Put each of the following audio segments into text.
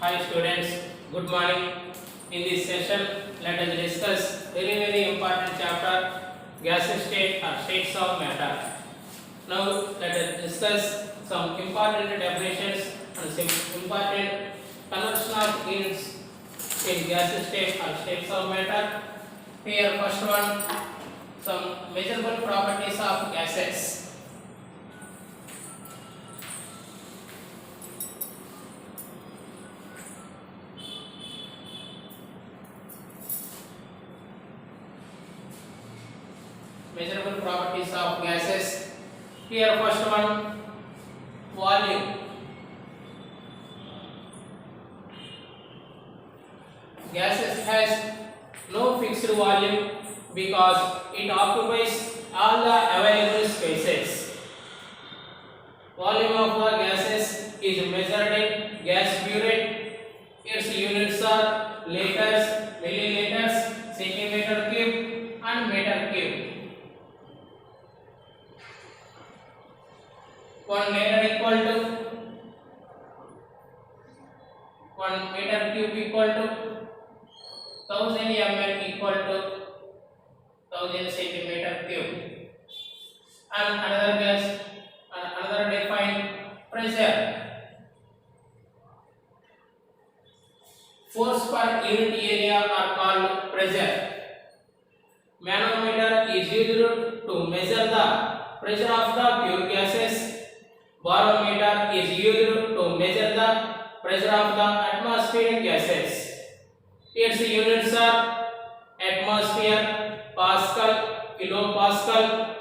Hi students, good morning. In this session, let us discuss very important chapter gas state or states of matter. Now let us discuss some important definitions and some important conversion of units in gas state or states of matter. Here first one, some measurable properties of gases. Measurable properties of gases. Here first one, volume. Gases has no fixed volume because it occupies all the available spaces. Volume of the gases is measured in gas burette. Its units are liters, milliliters, centimeter cube and meter cube. 1 liter equal to 1 meter cube equal to 1000 ml equal to 1000 centimeter cube. And another gas, another defined pressure. Force per unit area are called pressure. Manometer is used to measure the pressure of the pure gases. Barometer is used to measure the pressure of the atmospheric gases. Its units are atmosphere, Pascal, kilopascal,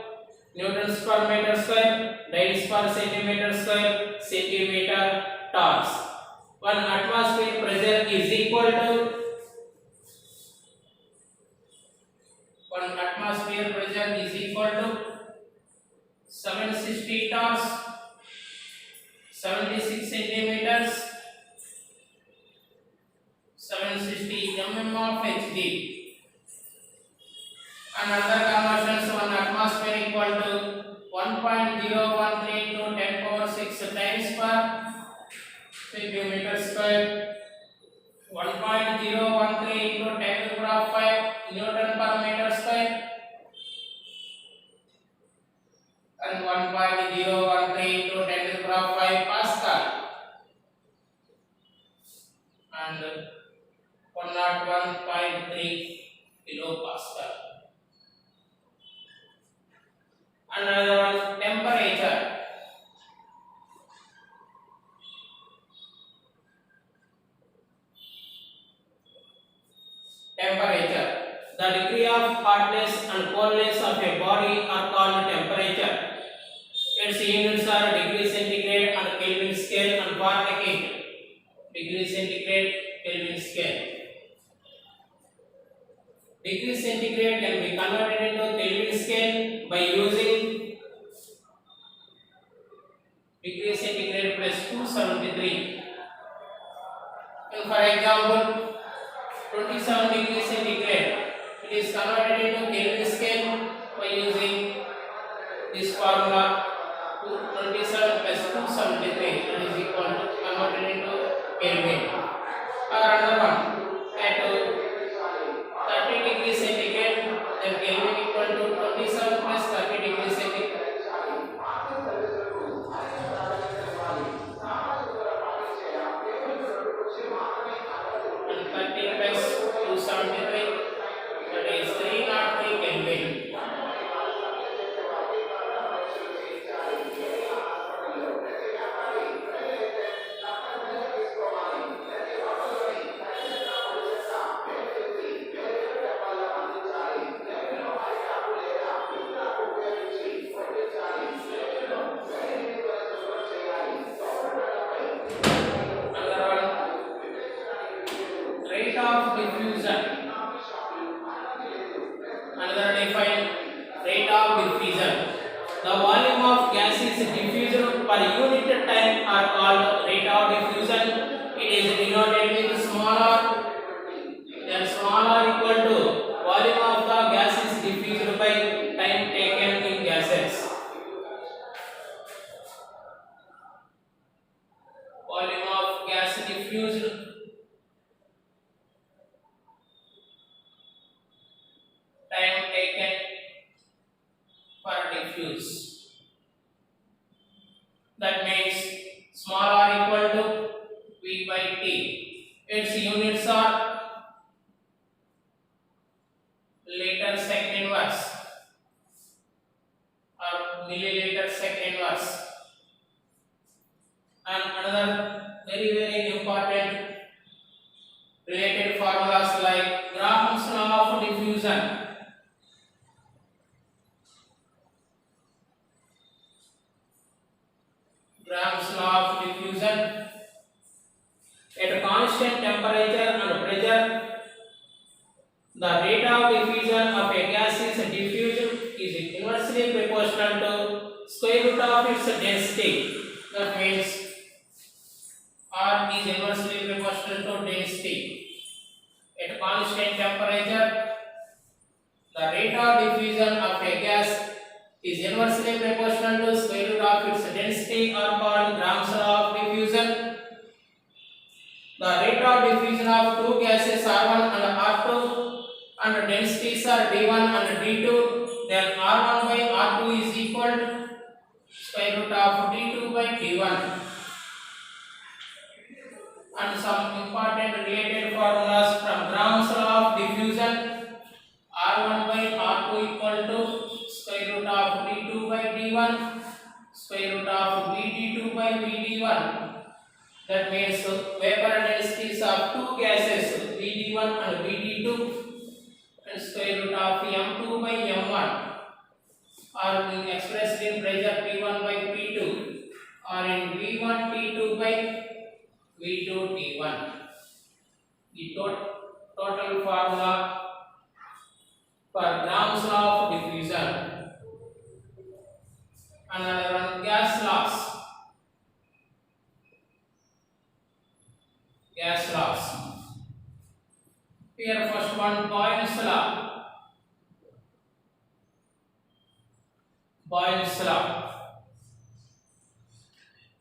newtons per meter square, dynes per centimeter square, centimeter torrs. 1 atmospheric pressure is equal to 1 atmosphere pressure is equal to 760 torrs, 76 centimeters, 760 mm of Hg. Another conversions, 1 atmosphere equal to 1.013 to 10 power 6 times per centimeter square, 1.013 into 10 to the power 5 Newton per meter square, and 1.013 into 10 to the power 5 Pascal, and 101.3 kilopascal. Another one, temperature. Temperature. The degree of hotness and coldness of a body are called temperature. Its units are degree centigrade and Kelvin scale and Fahrenheit. Degree centigrade, Kelvin scale. Degree centigrade can be converted into Kelvin scale by using degree centigrade plus 273. For example, 27 degrees centigrade, it is converted into Kelvin scale by using this formula. 27 plus 273, that is equal to converted into Kelvin. Or another one, at 30 degrees centigrade, then Kelvin equal to 27 plus 30 degrees centigrade. And 30 plus 273, that is 303 Kelvin. Rate of diffusion. Another defined rate of diffusion. The volume of gas is diffused per unit time are called rate of diffusion. It is denoted with small r. Then small r equal to volume of the gas is diffused by time taken in gases. Volume of gas diffused P by T. Its units are liter second inverse or milliliter second inverse. And another very important related formulas like Graham's law of diffusion. Graham's law of diffusion. At a constant temperature and pressure, the rate of diffusion of a gas is diffused is inversely proportional to square root of its density. That means R is inversely proportional to density. At constant temperature, the rate of diffusion of a gas is inversely proportional to square root of its density, or called Graham's law of diffusion. The rate of diffusion of two gases R1 and R2 and densities are D1 and D2, then R1 by R2 is equal to square root of D2 by D1. And some important related formulas from Graham's law of diffusion. R1 by R2 equal to square root of D2 by D1, square root of VD2 by VD1. That means vapor densities of two gases VD1 and VD2, and square root of M2 by M1 are being expressed in pressure P1 by P2, or in V1 T2 by V2 T1. The total formula for Graham's law of diffusion. Another one, gas laws. Gas laws. Here first one, Boyle's law. Boyle's law.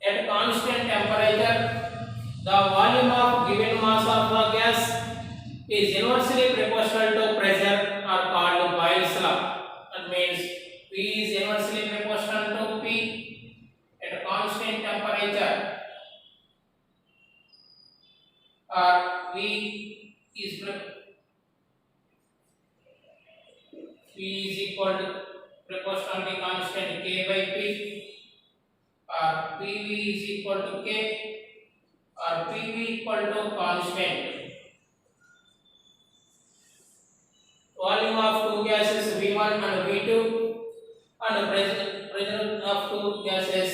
At constant temperature, the volume of given mass of the gas is inversely proportional to pressure, or called Boyle's law. That means P is inversely proportional to P at constant temperature, or V is equal to proportionally constant K by P, or PV is equal to K, or PV equal to constant. Volume of two gases V1 and V2, and pressure of two gases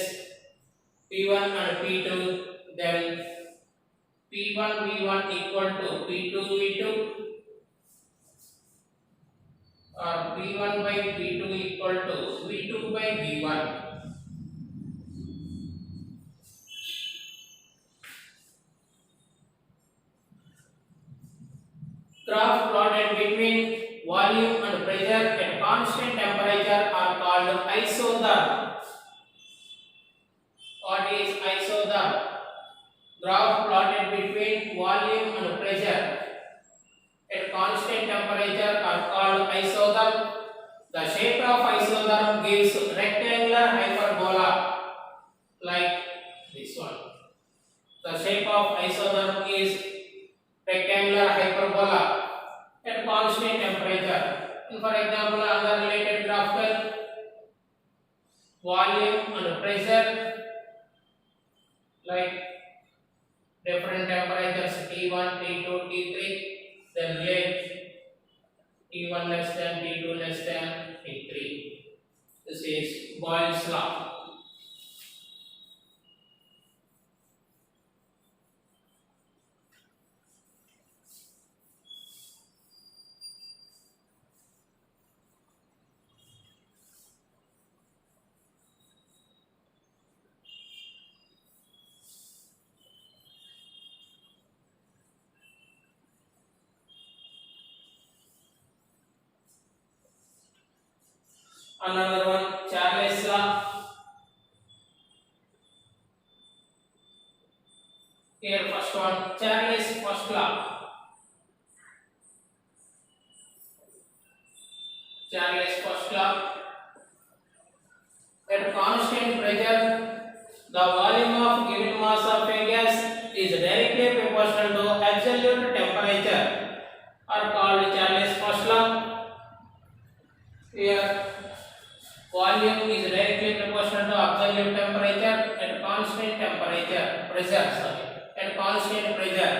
P1 and P2, then P1 V1 equal to P2 V2, or P1 by P2 equal to V2 by V1. Graph plotted between volume and pressure at constant temperature are called isotherm. What is isotherm? Graph plotted between volume and pressure at constant temperature are called isotherm. The shape of isotherm gives rectangular hyperbola like this one. The shape of isotherm is rectangular hyperbola at constant temperature. And for example, another related graph, volume and pressure, like different temperatures T1, T2, T3, then relate T1 less than, T2 less than, T3. This is Boyle's law. Another one, Charles law. Here first one, Charles first law. Charles first law. At constant pressure, the volume of given mass of a gas is directly directly proportional to absolute temperature are called Charles first law. Here volume is directly proportional to absolute temperature at constant pressure at constant pressure,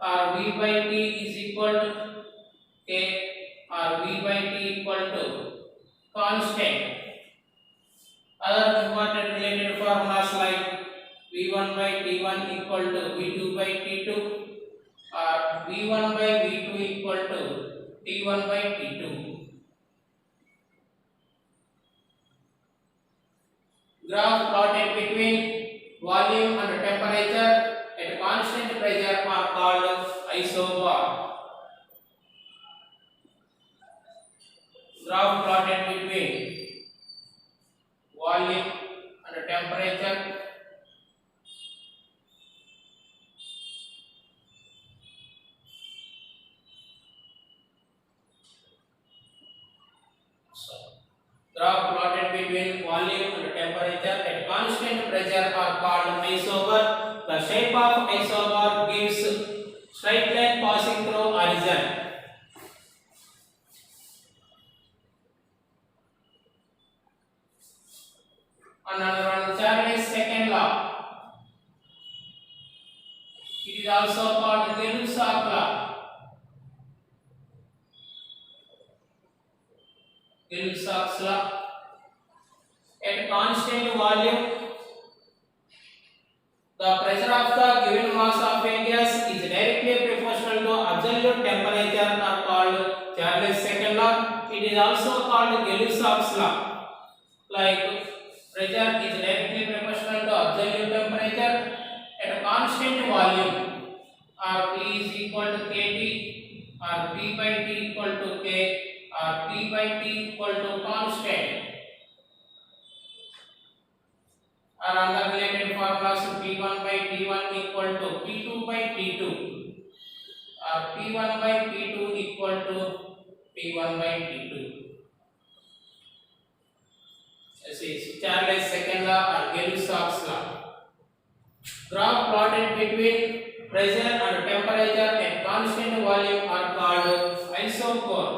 or V by T is equal to K, or V by T equal to constant. Other important related formulas like V1 by T1 equal to V2 by T2, or V1 by V2 equal to T1 by T2. Graph plotted between volume and temperature at constant pressure are called isobar. Graph plotted between volume and temperature graph plotted between volume and temperature at constant pressure are called isobar. The shape of isobar gives straight line passing through origin. Another one, Charles second law. It is also called Gay-Lussac law. Gay-Lussac's law. At constant volume, the pressure of the given mass of a gas is directly proportional to absolute temperature are called Charles second law. It is also called Gay-Lussac's law. Like pressure is directly proportional to absolute temperature at a constant volume, or P is equal to Kt, or P by T equal to K, or P by T equal to constant. Or other related formulas, P1 by T1 equal to P2 by T2, or P1 by P2 equal to P1 by T2. This is Charles second law or Gay-Lussac's law. Graph plotted between pressure and temperature at constant volume are called isobar.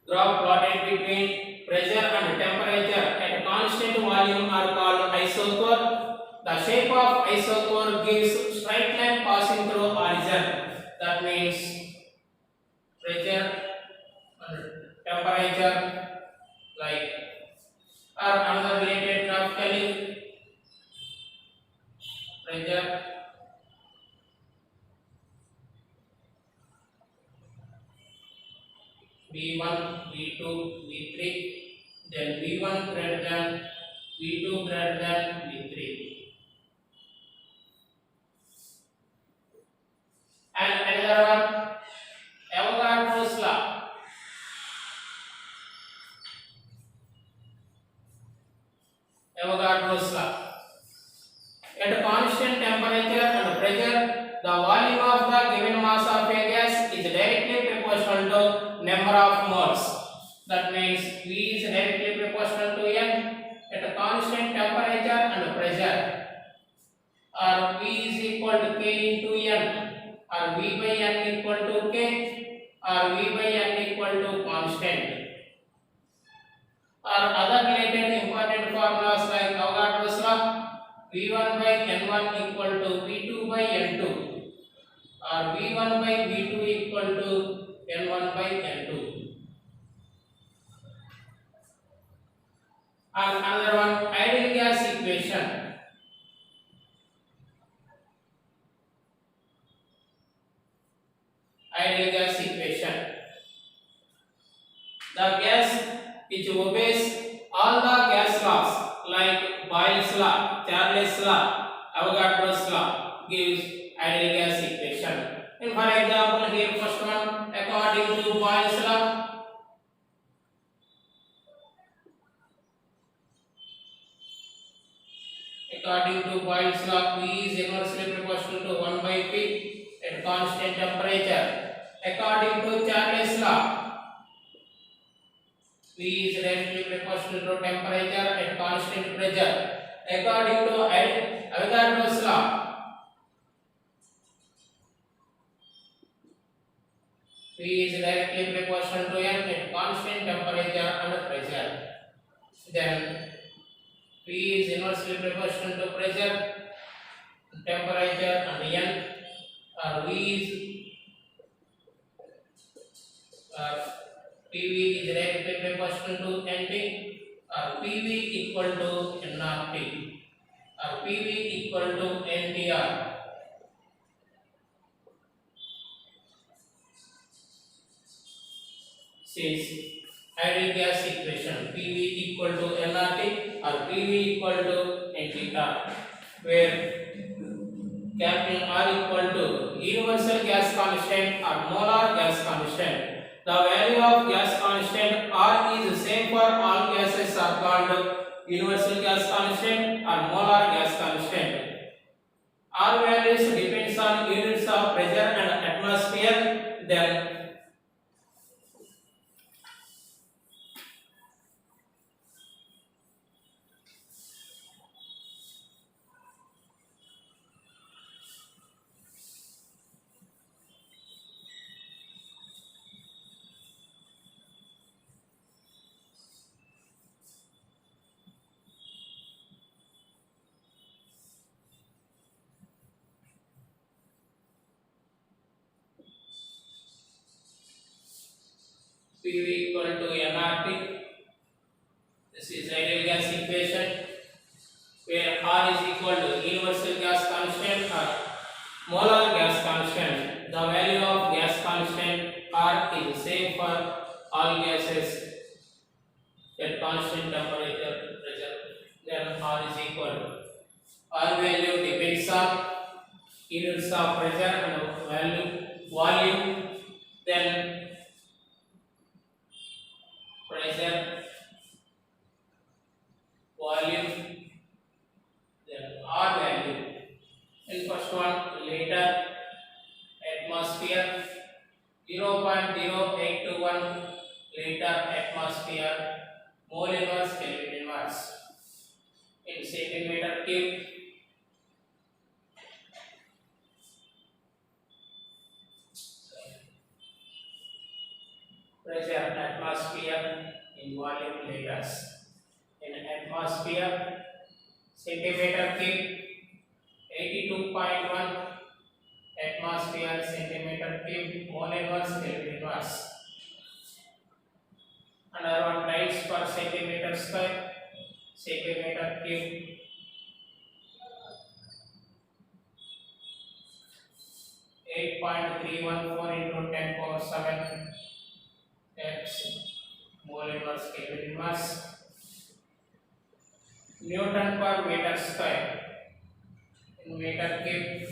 Graph plotted between pressure and temperature at constant volume are called isobar. The shape of isobar gives straight line passing through origin. That means pressure and temperature, like, or another related graphically, pressure V1, V2, V3, then V1 greater than V2 greater than V3. And another one, Avogadro's law. Avogadro's law. At constant temperature and pressure, the volume of the given mass of a gas is directly proportional to number of moles. That means V is directly proportional to N at a constant temperature and pressure, or V is equal to K into N, or V by N equal to K, or V by N equal to constant. Or other related important formulas like Avogadro's law, V1 by N1 equal to V2 by N2, or V1 by V2 equal to N1 by N2. And another one, ideal gas equation. Ideal gas equation. The gas which obeys all the gas laws like Boyle's law, Charles law, Avogadro's law gives ideal gas equation. And for example, here first one, according to Boyle's law, P is inversely proportional to 1 by P at constant temperature. According to Charles law, P is directly proportional to temperature at constant pressure. According to Avogadro's law, P is directly proportional to N at constant temperature and pressure. Then P is inversely proportional to pressure, temperature and N, or V is PV is directly proportional to NT, or PV equal to nRT, or PV equal to NTR. Says ideal gas equation PV equal to nRT or PV equal to NTR, where capital R equal to universal gas constant or molar gas constant. The value of gas constant R is the same for all gases are called universal gas constant or molar gas constant. R values depends on units of pressure and atmosphere. Then PV equal to nRT. This is ideal gas equation, where R is equal to universal gas constant or molar gas constant. The value of gas constant R is the same for all gases at constant temperature pressure. Then R is equal to R value depends on units of pressure and volume. Then pressure, volume, then R value. And first one liter atmosphere, 0.0821 liter atmosphere, mole inverse Kelvin inverse. In centimeter cube, pressure atmosphere in volume liters. In atmosphere, centimeter cube, 82.1 atmosphere centimeter cube, mole inverse Kelvin inverse. Another one times per centimeter square, centimeter cube, 8.314 into 10 power 7 x mole inverse Kelvin inverse. Newton per meter square in meter cube,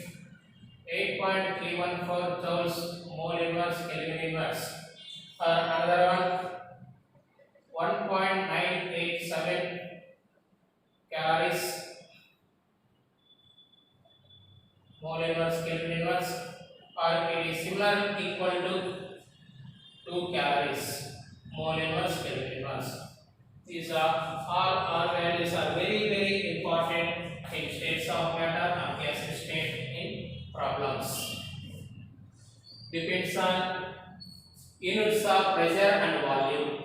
8.314 joules mole inverse Kelvin inverse. Another one, 1.987 calories mole inverse Kelvin inverse, or it is similar equal to 2 calories mole inverse Kelvin inverse. These are all R values are very important in states of matter and gas state in problems. Depends on units of pressure and volume.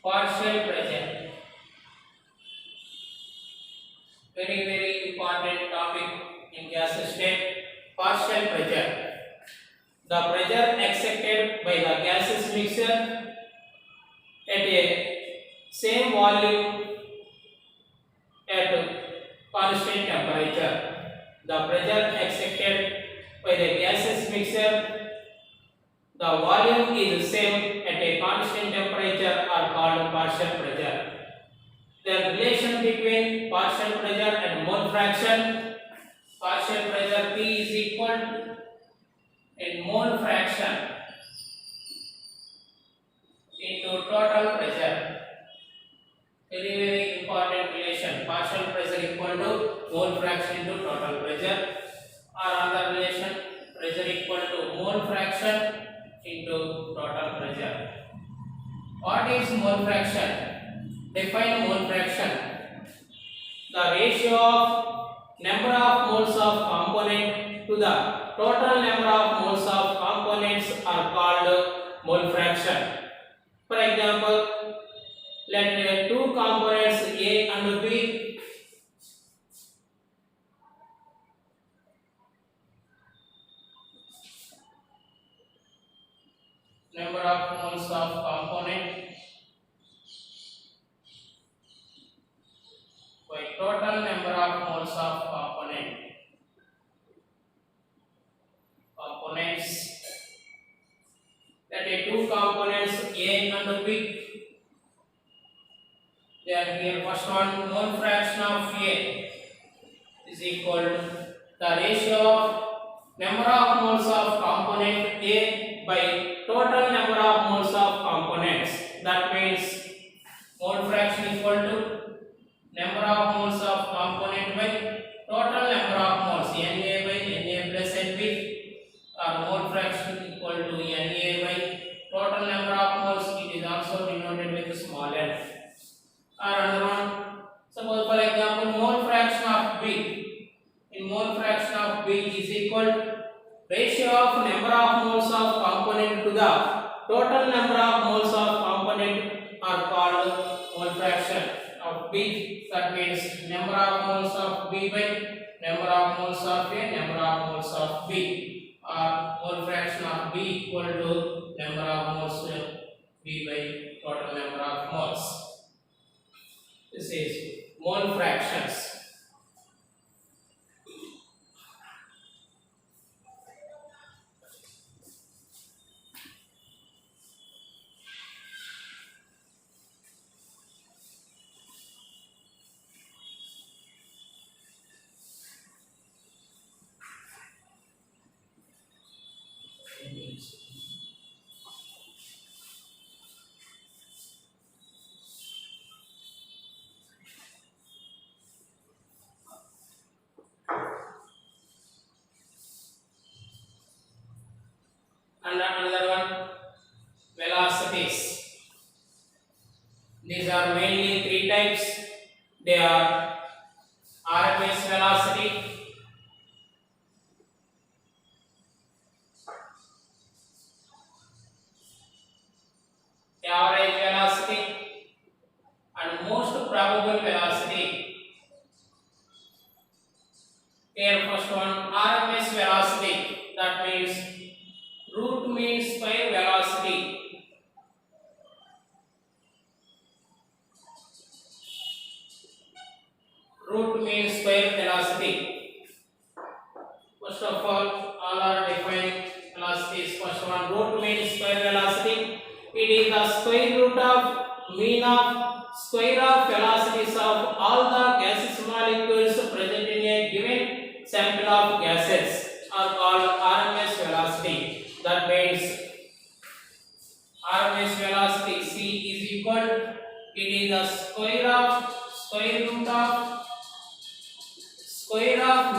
Partial pressure, very important topic in gas state. Partial pressure, the pressure accepted by the gases mixture at a same volume at constant temperature. The pressure accepted by the gases mixture, the volume is the same at a constant temperature are called partial pressure. The relation between partial pressure and mole fraction, partial pressure P is equal in mole fraction into total pressure. very important relation. Partial pressure equal to mole fraction into total pressure, or other relation, pressure equal to mole fraction into total pressure. What is mole fraction? Define mole fraction. The ratio of number of moles of component to the total number of moles of components are called mole fraction. For example, let two components A and B number of moles of component by total number of moles of components. Let two components A and B. Then here first one, mole fraction of A is equal to the ratio of number of moles of component A by total number of moles of components. That means mole fraction equal to number of moles of component by total number of moles, Na by Na plus Nb, or mole fraction equal to Na by total number of moles. It is also denoted with small n. Or another one, suppose for example mole fraction of B. In mole fraction of B is equal to ratio of number of moles of component to the total number of moles of component are called mole fraction of B. That means number of moles of B by number of moles of A, number of moles of B, or mole fraction of B equal to number of moles of B by total number of moles. This is mole fractions. And another one, velocities. These are mainly three types. They are RMS velocity, average velocity, and most probable velocity. Here first one, RMS velocity. That means root mean square velocity. Root mean square velocity. First of all are defined velocities. First one, root mean square velocity. It is the square root of mean of square of velocities of all the gaseous molecules present in a given sample of gases are called RMS velocity. That means RMS velocity C is equal, it is the square root of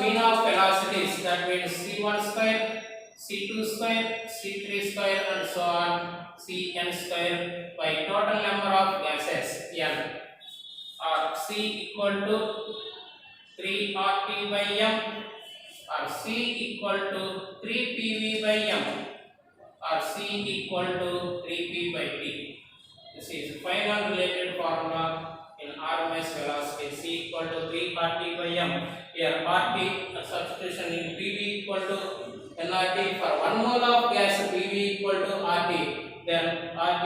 mean of velocities. That means C1 square, C2 square, C3 square, and so on, Cn square by total number of gases n, or C equal to 3 RT by m, or C equal to 3 PV by m, or C equal to 3P by T. This is final related formula in RMS velocity. C equal to 3 RT by m. Here RT substitution in PV equal to nRT. For 1 mole of gas, PV equal to RT. Then RT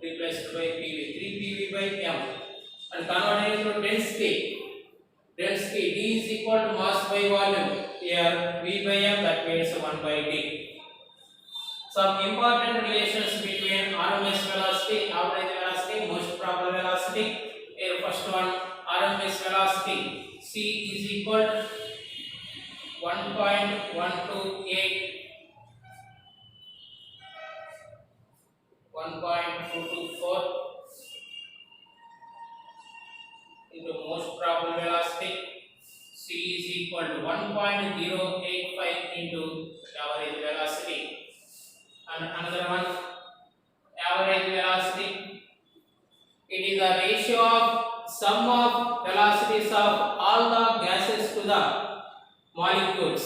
replaced by PV, 3 PV by m. And converted into density. Density D is equal to mass by volume. Here V by m, that means 1 by D. Some important relations between RMS velocity, average velocity, most probable velocity. Here first one, RMS velocity C is equal to 1.128 1.224 into most probable velocity. C is equal to 1.085 into average velocity. And another one, average velocity. It is the ratio of sum of velocities of all the gases to the molecules.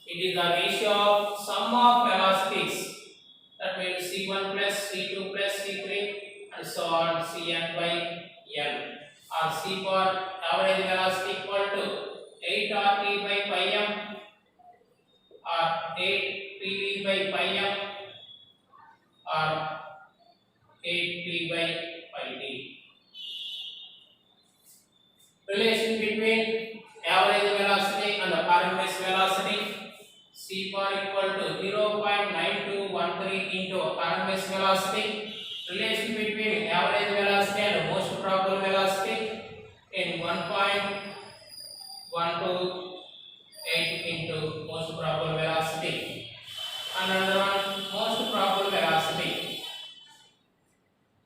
It is the ratio of sum of velocities. That means C1 plus C2 plus C3 and so on, Cn by n. Or C for average velocity equal to 8 RT by pi m or 8 PV by pi m or 8 P by pi d. Relation between average velocity and the RMS velocity. C bar equal to 0.9213 into RMS velocity. Relation between average velocity and most probable velocity in 1.128 into most probable velocity. Another one, most probable velocity.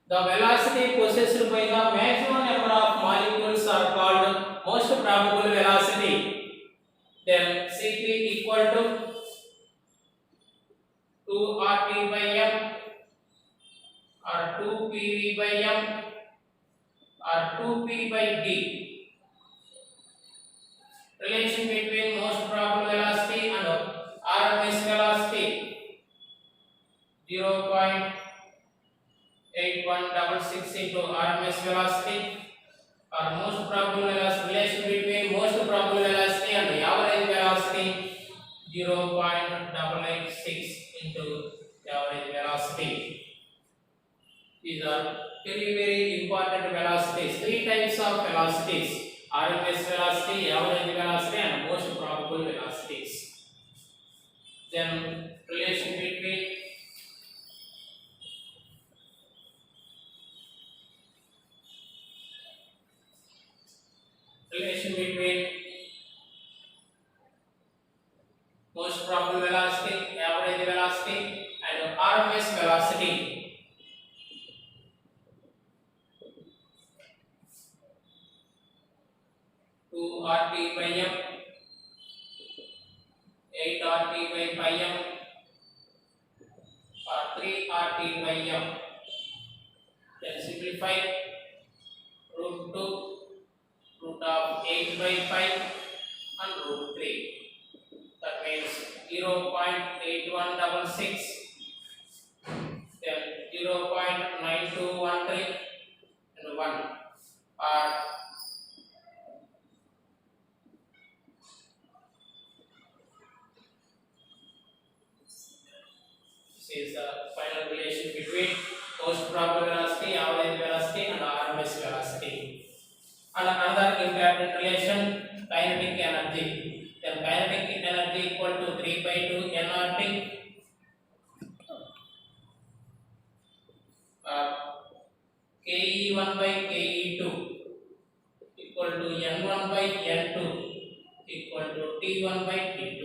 The velocity possessed by the maximum number of molecules are called most probable velocity. Then C3 equal to 2 RT by m or 2 PV by m or 2 P by d. Relation between most probable velocity and RMS velocity 0.8166 into RMS velocity, or most probable velocity. Relation between most probable velocity and the average velocity 0.886 into the average velocity. These are very important velocities. Three types of velocities: RMS velocity, average velocity, and most probable velocities. Then relation between most probable velocity, average velocity, and RMS velocity. Two RT by m, 8 RT by pi m, or 3 RT by m. Then simplify root 2, root of 8 by pi, and root 3. That means 0.8166, then 0.9213 and 1, or this is the final relation between most probable velocity, average velocity, and RMS velocity. And another important relation, kinetic energy. Then kinetic energy equal to 3 by 2 nRT, Ke1 by Ke2 equal to n1 by n2 equal to T1 by T2.